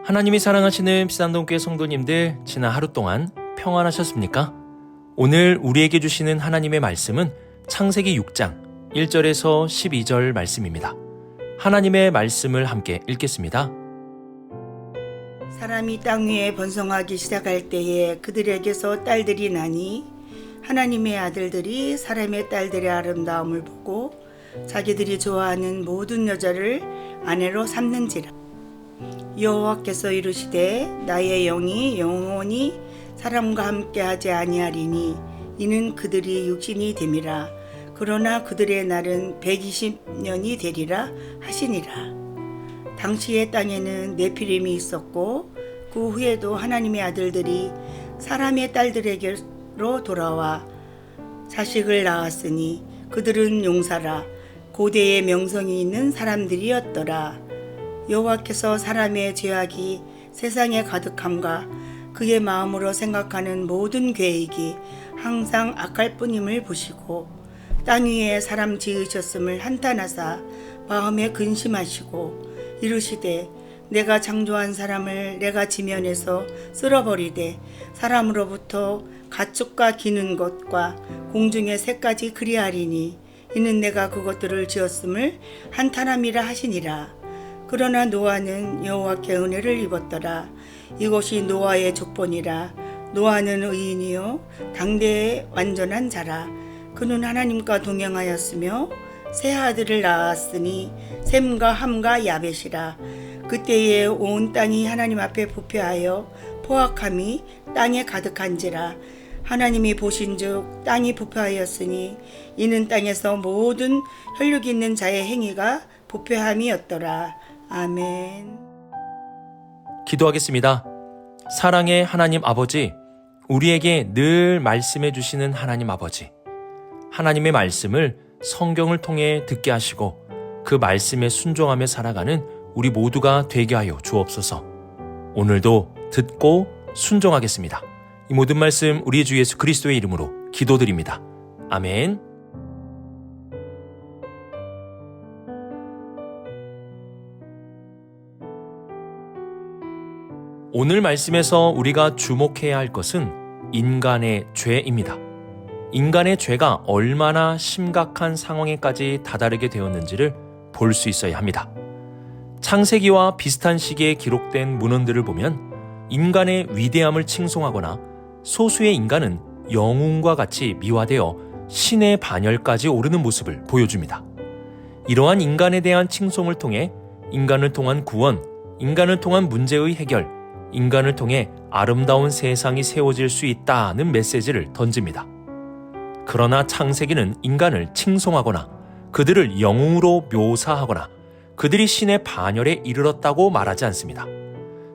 하나님이 사랑하시는 비산동교회 성도님들, 지난 하루 동안 평안하셨습니까? 오늘 우리에게 주시는 하나님의 말씀은 창세기 6장 1절에서 12절 말씀입니다. 하나님의 말씀을 함께 읽겠습니다. 사람이 땅 위에 번성하기 시작할 때에 그들에게서 딸들이 나니 하나님의 아들들이 사람의 딸들의 아름다움을 보고 자기들이 좋아하는 모든 여자를 아내로 삼는지라. 여호와께서 이르시되 나의 영이 영원히 사람과 함께하지 아니하리니 이는 그들이 육신이 됨이라. 그러나 그들의 날은 120년이 되리라 하시니라. 당시의 땅에는 네피림이 있었고 그 후에도 하나님의 아들들이 사람의 딸들에게로 돌아와 자식을 낳았으니 그들은 용사라 고대의 명성이 있는 사람들이었더라. 여호와께서 사람의 죄악이 세상에 가득함과 그의 마음으로 생각하는 모든 계획이 항상 악할 뿐임을 보시고 땅 위에 사람 지으셨음을 한탄하사 마음에 근심하시고 이르시되 내가 창조한 사람을 내가 지면에서 쓸어버리되 사람으로부터 가축과 기는 것과 공중의 새까지 그리하리니 이는 내가 그것들을 지었음을 한탄함이라 하시니라. 그러나 노아는 여호와께 은혜를 입었더라. 이것이 노아의 족본이라. 노아는 의인이요 당대의 완전한 자라. 그는 하나님과 동행하였으며 세 아들을 낳았으니 셈과 함과 야벳이라. 그때에 온 땅이 하나님 앞에 부패하여 포악함이 땅에 가득한지라. 하나님이 보신즉 땅이 부패하였으니 이는 땅에서 모든 혈육 있는 자의 행위가 부패함이었더라. 아멘. 기도하겠습니다. 사랑의 하나님 아버지, 우리에게 늘 말씀해 주시는 하나님 아버지, 하나님의 말씀을 성경을 통해 듣게 하시고 그 말씀에 순종하며 살아가는 우리 모두가 되게 하여 주옵소서. 오늘도 듣고 순종하겠습니다. 이 모든 말씀 우리 주 예수 그리스도의 이름으로 기도드립니다. 아멘. 오늘 말씀에서 우리가 주목해야 할 것은 인간의 죄입니다. 인간의 죄가 얼마나 심각한 상황에까지 다다르게 되었는지를 볼 수 있어야 합니다. 창세기와 비슷한 시기에 기록된 문헌들을 보면 인간의 위대함을 칭송하거나 소수의 인간은 영웅과 같이 미화되어 신의 반열까지 오르는 모습을 보여줍니다. 이러한 인간에 대한 칭송을 통해 인간을 통한 구원, 인간을 통한 문제의 해결, 인간을 통해 아름다운 세상이 세워질 수 있다는 메시지를 던집니다. 그러나 창세기는 인간을 칭송하거나 그들을 영웅으로 묘사하거나 그들이 신의 반열에 이르렀다고 말하지 않습니다.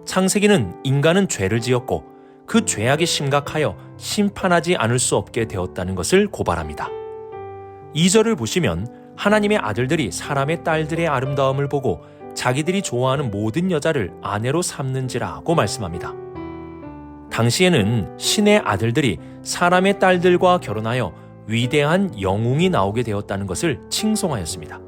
창세기는 인간은 죄를 지었고 그 죄악이 심각하여 심판하지 않을 수 없게 되었다는 것을 고발합니다. 2절을 보시면 하나님의 아들들이 사람의 딸들의 아름다움을 보고 자기들이 좋아하는 모든 여자를 아내로 삼는지라고 말씀합니다. 당시에는 신의 아들들이 사람의 딸들과 결혼하여 위대한 영웅이 나오게 되었다는 것을 칭송하였습니다.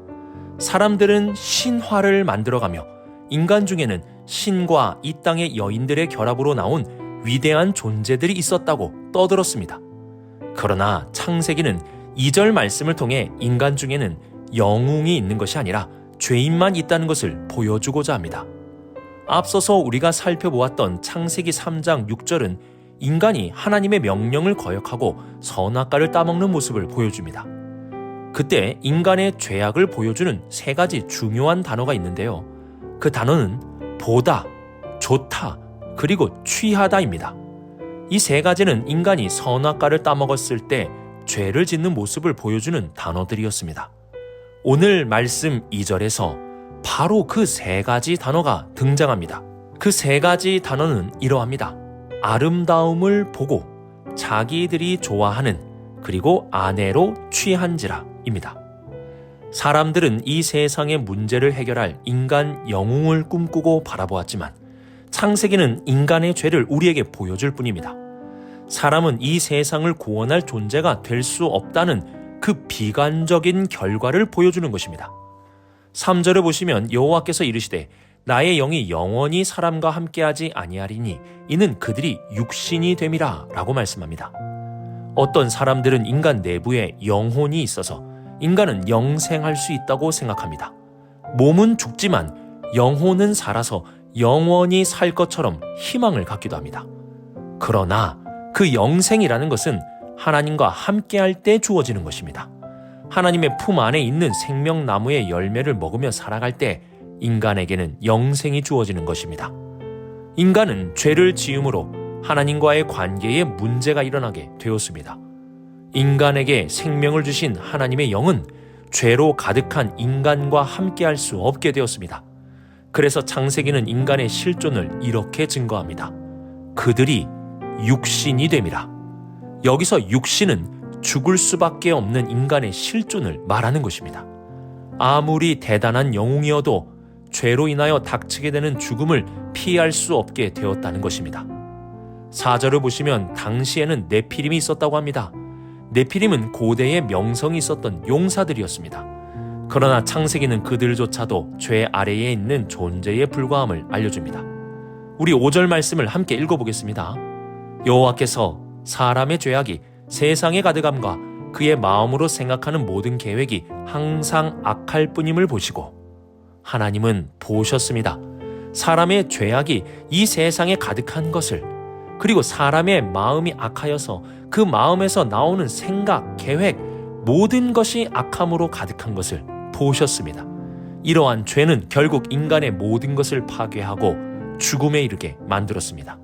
사람들은 신화를 만들어가며 인간 중에는 신과 이 땅의 여인들의 결합으로 나온 위대한 존재들이 있었다고 떠들었습니다. 그러나 창세기는 2절 말씀을 통해 인간 중에는 영웅이 있는 것이 아니라 죄인만 있다는 것을 보여주고자 합니다. 앞서서 우리가 살펴보았던 창세기 3장 6절은 인간이 하나님의 명령을 거역하고 선악과를 따먹는 모습을 보여줍니다. 그때 인간의 죄악을 보여주는 세 가지 중요한 단어가 있는데요. 그 단어는 보다, 좋다, 그리고 취하다입니다. 이 세 가지는 인간이 선악과를 따먹었을 때 죄를 짓는 모습을 보여주는 단어들이었습니다. 오늘 말씀 2절에서 바로 그 세 가지 단어가 등장합니다. 그 세 가지 단어는 이러합니다. 아름다움을 보고 자기들이 좋아하는 그리고 아내로 취한지라입니다. 사람들은 이 세상의 문제를 해결할 인간 영웅을 꿈꾸고 바라보았지만 창세기는 인간의 죄를 우리에게 보여줄 뿐입니다. 사람은 이 세상을 구원할 존재가 될 수 없다는 그 비관적인 결과를 보여주는 것입니다. 3절을 보시면 여호와께서 이르시되 나의 영이 영원히 사람과 함께하지 아니하리니 이는 그들이 육신이 됨이라 라고 말씀합니다. 어떤 사람들은 인간 내부에 영혼이 있어서 인간은 영생할 수 있다고 생각합니다. 몸은 죽지만 영혼은 살아서 영원히 살 것처럼 희망을 갖기도 합니다. 그러나 그 영생이라는 것은 하나님과 함께할 때 주어지는 것입니다. 하나님의 품 안에 있는 생명나무의 열매를 먹으며 살아갈 때 인간에게는 영생이 주어지는 것입니다. 인간은 죄를 지음으로 하나님과의 관계에 문제가 일어나게 되었습니다. 인간에게 생명을 주신 하나님의 영은 죄로 가득한 인간과 함께할 수 없게 되었습니다. 그래서 창세기는 인간의 실존을 이렇게 증거합니다. 그들이 육신이 됨이라. 여기서 육신은 죽을 수밖에 없는 인간의 실존을 말하는 것입니다. 아무리 대단한 영웅이어도 죄로 인하여 닥치게 되는 죽음을 피할 수 없게 되었다는 것입니다. 4절을 보시면 당시에는 네피림이 있었다고 합니다. 네피림은 고대의 명성이 있었던 용사들이었습니다. 그러나 창세기는 그들조차도 죄 아래에 있는 존재에 불과함을 알려줍니다. 우리 5절 말씀을 함께 읽어보겠습니다. 여호와께서 사람의 죄악이 세상에 가득함과 그의 마음으로 생각하는 모든 계획이 항상 악할 뿐임을 보시고 하나님은 보셨습니다. 사람의 죄악이 이 세상에 가득한 것을, 그리고 사람의 마음이 악하여서 그 마음에서 나오는 생각, 계획, 모든 것이 악함으로 가득한 것을 보셨습니다. 이러한 죄는 결국 인간의 모든 것을 파괴하고 죽음에 이르게 만들었습니다.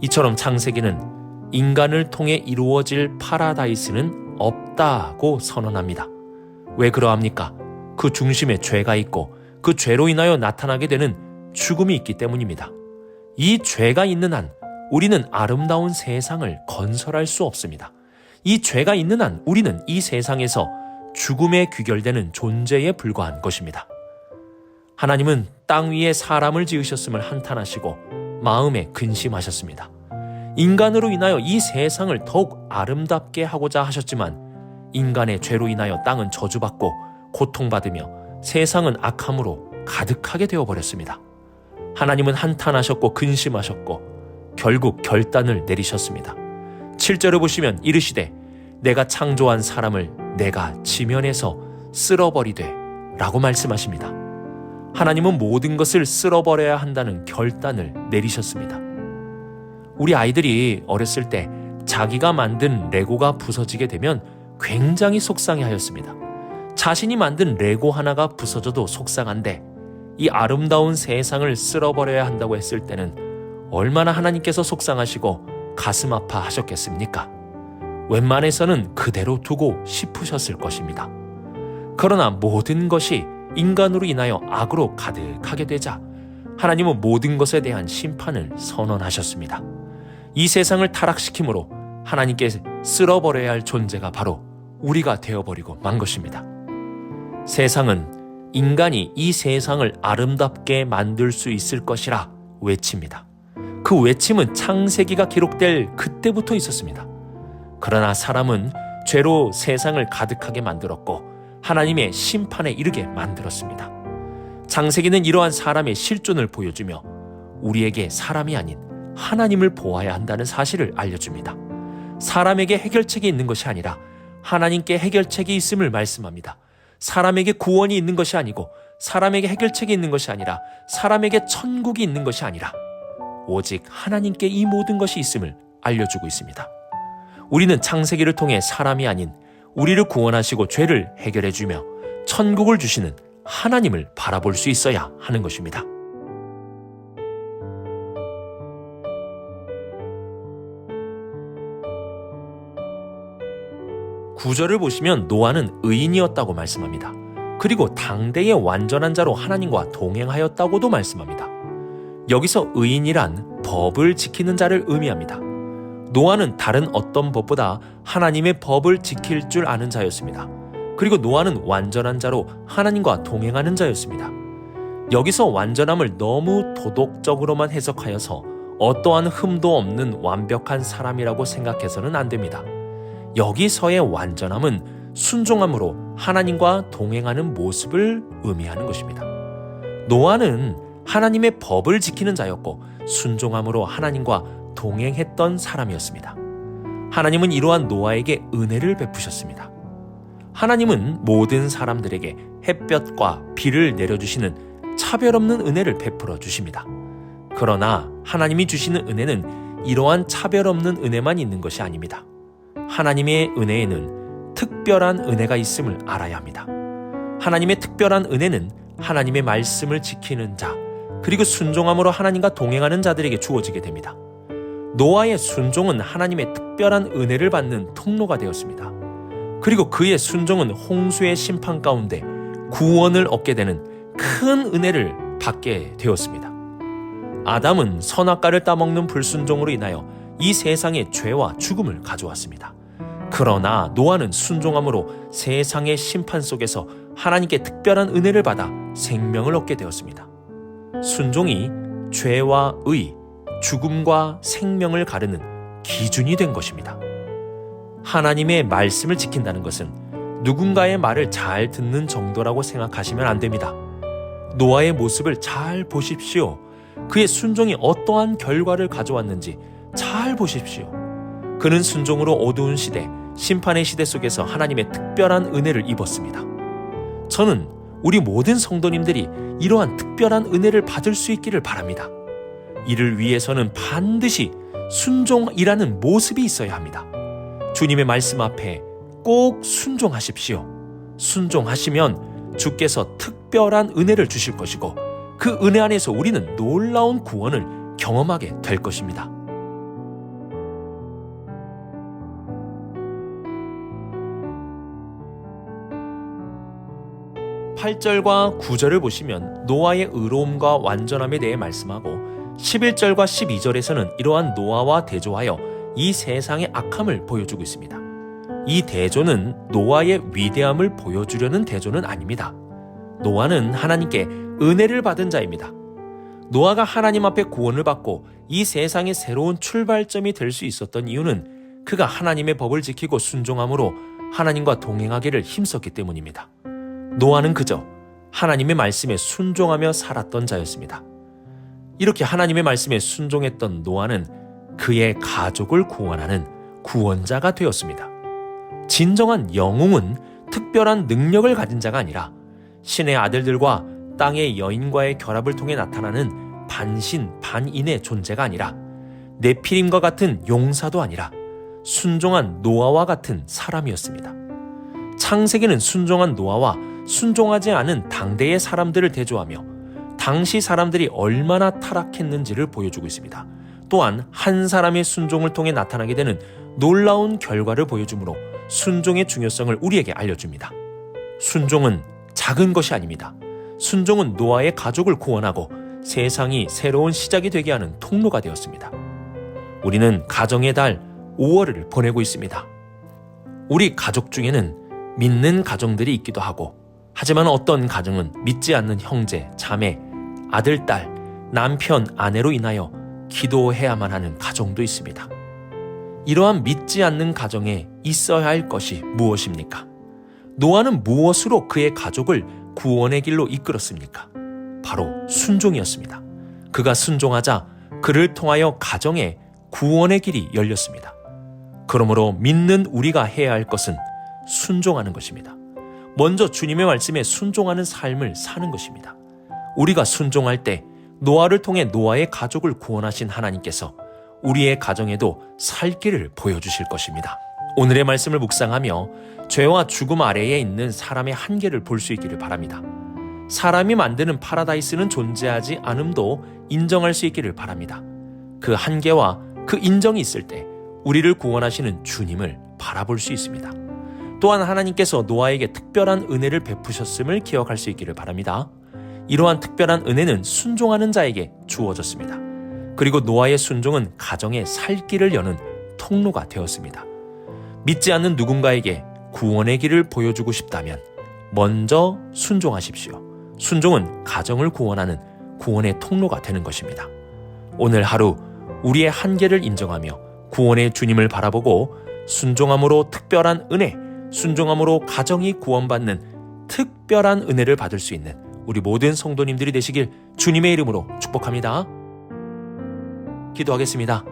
이처럼 창세기는 인간을 통해 이루어질 파라다이스는 없다고 선언합니다. 왜 그러합니까? 그 중심에 죄가 있고 그 죄로 인하여 나타나게 되는 죽음이 있기 때문입니다. 이 죄가 있는 한 우리는 아름다운 세상을 건설할 수 없습니다. 이 죄가 있는 한 우리는 이 세상에서 죽음에 귀결되는 존재에 불과한 것입니다. 하나님은 땅 위에 사람을 지으셨음을 한탄하시고 마음에 근심하셨습니다. 인간으로 인하여 이 세상을 더욱 아름답게 하고자 하셨지만 인간의 죄로 인하여 땅은 저주받고 고통받으며 세상은 악함으로 가득하게 되어버렸습니다. 하나님은 한탄하셨고 근심하셨고 결국 결단을 내리셨습니다. 7절을 보시면 이르시되 내가 창조한 사람을 내가 지면에서 쓸어버리되 라고 말씀하십니다. 하나님은 모든 것을 쓸어버려야 한다는 결단을 내리셨습니다. 우리 아이들이 어렸을 때 자기가 만든 레고가 부서지게 되면 굉장히 속상해하였습니다. 자신이 만든 레고 하나가 부서져도 속상한데 이 아름다운 세상을 쓸어버려야 한다고 했을 때는 얼마나 하나님께서 속상하시고 가슴 아파하셨겠습니까? 웬만해서는 그대로 두고 싶으셨을 것입니다. 그러나 모든 것이 인간으로 인하여 악으로 가득하게 되자 하나님은 모든 것에 대한 심판을 선언하셨습니다. 이 세상을 타락시킴으로 하나님께 쓸어버려야 할 존재가 바로 우리가 되어버리고 만 것입니다. 세상은 인간이 이 세상을 아름답게 만들 수 있을 것이라 외칩니다. 그 외침은 창세기가 기록될 그때부터 있었습니다. 그러나 사람은 죄로 세상을 가득하게 만들었고 하나님의 심판에 이르게 만들었습니다. 창세기는 이러한 사람의 실존을 보여주며 우리에게 사람이 아닌 하나님을 보아야 한다는 사실을 알려줍니다. 사람에게 해결책이 있는 것이 아니라 하나님께 해결책이 있음을 말씀합니다. 사람에게 구원이 있는 것이 아니고 사람에게 해결책이 있는 것이 아니라 사람에게 천국이 있는 것이 아니라 오직 하나님께 이 모든 것이 있음을 알려주고 있습니다. 우리는 창세기를 통해 사람이 아닌 우리를 구원하시고 죄를 해결해주며 천국을 주시는 하나님을 바라볼 수 있어야 하는 것입니다. 구절을 보시면 노아는 의인이었다고 말씀합니다. 그리고 당대의 완전한 자로 하나님과 동행하였다고도 말씀합니다. 여기서 의인이란 법을 지키는 자를 의미합니다. 노아는 다른 어떤 법보다 하나님의 법을 지킬 줄 아는 자였습니다. 그리고 노아는 완전한 자로 하나님과 동행하는 자였습니다. 여기서 완전함을 너무 도덕적으로만 해석하여서 어떠한 흠도 없는 완벽한 사람이라고 생각해서는 안 됩니다. 여기서의 완전함은 순종함으로 하나님과 동행하는 모습을 의미하는 것입니다. 노아는 하나님의 법을 지키는 자였고 순종함으로 하나님과 동행했던 사람이었습니다. 하나님은 이러한 노아에게 은혜를 베푸셨습니다. 하나님은 모든 사람들에게 햇볕과 비를 내려주시는 차별 없는 은혜를 베풀어 주십니다. 그러나 하나님이 주시는 은혜는 이러한 차별 없는 은혜만 있는 것이 아닙니다. 하나님의 은혜에는 특별한 은혜가 있음을 알아야 합니다. 하나님의 특별한 은혜는 하나님의 말씀을 지키는 자, 그리고 순종함으로 하나님과 동행하는 자들에게 주어지게 됩니다. 노아의 순종은 하나님의 특별한 은혜를 받는 통로가 되었습니다. 그리고 그의 순종은 홍수의 심판 가운데 구원을 얻게 되는 큰 은혜를 받게 되었습니다. 아담은 선악과를 따먹는 불순종으로 인하여 이 세상에 죄와 죽음을 가져왔습니다. 그러나 노아는 순종함으로 세상의 심판 속에서 하나님께 특별한 은혜를 받아 생명을 얻게 되었습니다. 순종이 죄와 의, 죽음과 생명을 가르는 기준이 된 것입니다. 하나님의 말씀을 지킨다는 것은 누군가의 말을 잘 듣는 정도라고 생각하시면 안 됩니다. 노아의 모습을 잘 보십시오. 그의 순종이 어떠한 결과를 가져왔는지 잘 보십시오. 그는 순종으로 어두운 시대, 심판의 시대 속에서 하나님의 특별한 은혜를 입었습니다. 저는 우리 모든 성도님들이 이러한 특별한 은혜를 받을 수 있기를 바랍니다. 이를 위해서는 반드시 순종이라는 모습이 있어야 합니다. 주님의 말씀 앞에 꼭 순종하십시오. 순종하시면 주께서 특별한 은혜를 주실 것이고 그 은혜 안에서 우리는 놀라운 구원을 경험하게 될 것입니다. (8절과) (9절을) 보시면 노아의 의로움과 완전함에 대해 말씀하고 11절과 12절에서는 이러한 노아와 대조하여 이 세상의 악함을 보여주고 있습니다. 이 대조는 노아의 위대함을 보여주려는 대조는 아닙니다. 노아는 하나님께 은혜를 받은 자입니다. 노아가 하나님 앞에 구원을 받고 이 세상의 새로운 출발점이 될 수 있었던 이유는 그가 하나님의 법을 지키고 순종함으로 하나님과 동행하기를 힘썼기 때문입니다. 노아는 그저 하나님의 말씀에 순종하며 살았던 자였습니다. 이렇게 하나님의 말씀에 순종했던 노아는 그의 가족을 구원하는 구원자가 되었습니다. 진정한 영웅은 특별한 능력을 가진 자가 아니라 신의 아들들과 땅의 여인과의 결합을 통해 나타나는 반신 반인의 존재가 아니라 네피림과 같은 용사도 아니라 순종한 노아와 같은 사람이었습니다. 창세기는 순종한 노아와 순종하지 않은 당대의 사람들을 대조하며 당시 사람들이 얼마나 타락했는지를 보여주고 있습니다. 또한 한 사람의 순종을 통해 나타나게 되는 놀라운 결과를 보여주므로 순종의 중요성을 우리에게 알려줍니다. 순종은 작은 것이 아닙니다. 순종은 노아의 가족을 구원하고 세상이 새로운 시작이 되게 하는 통로가 되었습니다. 우리는 가정의 달 5월을 보내고 있습니다. 우리 가족 중에는 믿는 가정들이 있기도 하고, 하지만 어떤 가정은 믿지 않는 형제, 자매, 아들, 딸, 남편, 아내로 인하여 기도해야만 하는 가정도 있습니다. 이러한 믿지 않는 가정에 있어야 할 것이 무엇입니까? 노아는 무엇으로 그의 가족을 구원의 길로 이끌었습니까? 바로 순종이었습니다. 그가 순종하자 그를 통하여 가정에 구원의 길이 열렸습니다. 그러므로 믿는 우리가 해야 할 것은 순종하는 것입니다. 먼저 주님의 말씀에 순종하는 삶을 사는 것입니다. 우리가 순종할 때 노아를 통해 노아의 가족을 구원하신 하나님께서 우리의 가정에도 살 길을 보여주실 것입니다. 오늘의 말씀을 묵상하며 죄와 죽음 아래에 있는 사람의 한계를 볼 수 있기를 바랍니다. 사람이 만드는 파라다이스는 존재하지 않음도 인정할 수 있기를 바랍니다. 그 한계와 그 인정이 있을 때 우리를 구원하시는 주님을 바라볼 수 있습니다. 또한 하나님께서 노아에게 특별한 은혜를 베푸셨음을 기억할 수 있기를 바랍니다. 이러한 특별한 은혜는 순종하는 자에게 주어졌습니다. 그리고 노아의 순종은 가정의 살 길을 여는 통로가 되었습니다. 믿지 않는 누군가에게 구원의 길을 보여주고 싶다면 먼저 순종하십시오. 순종은 가정을 구원하는 구원의 통로가 되는 것입니다. 오늘 하루 우리의 한계를 인정하며 구원의 주님을 바라보고 순종함으로 특별한 은혜, 순종함으로 가정이 구원받는 특별한 은혜를 받을 수 있는 우리 모든 성도님들이 되시길 주님의 이름으로 축복합니다. 기도하겠습니다.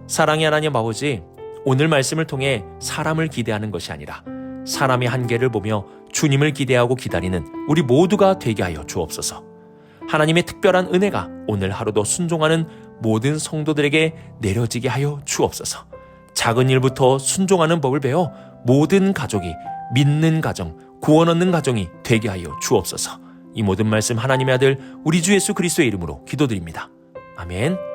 사랑의 하나님 아버지, 오늘 말씀을 통해 사람을 기대하는 것이 아니라 사람의 한계를 보며 주님을 기대하고 기다리는 우리 모두가 되게 하여 주옵소서. 하나님의 특별한 은혜가 오늘 하루도 순종하는 모든 성도들에게 내려지게 하여 주옵소서. 작은 일부터 순종하는 법을 배워 모든 가족이 믿는 가정, 구원 얻는 가정이 되게 하여 주옵소서. 이 모든 말씀 하나님의 아들 우리 주 예수 그리스도의 이름으로 기도드립니다. 아멘.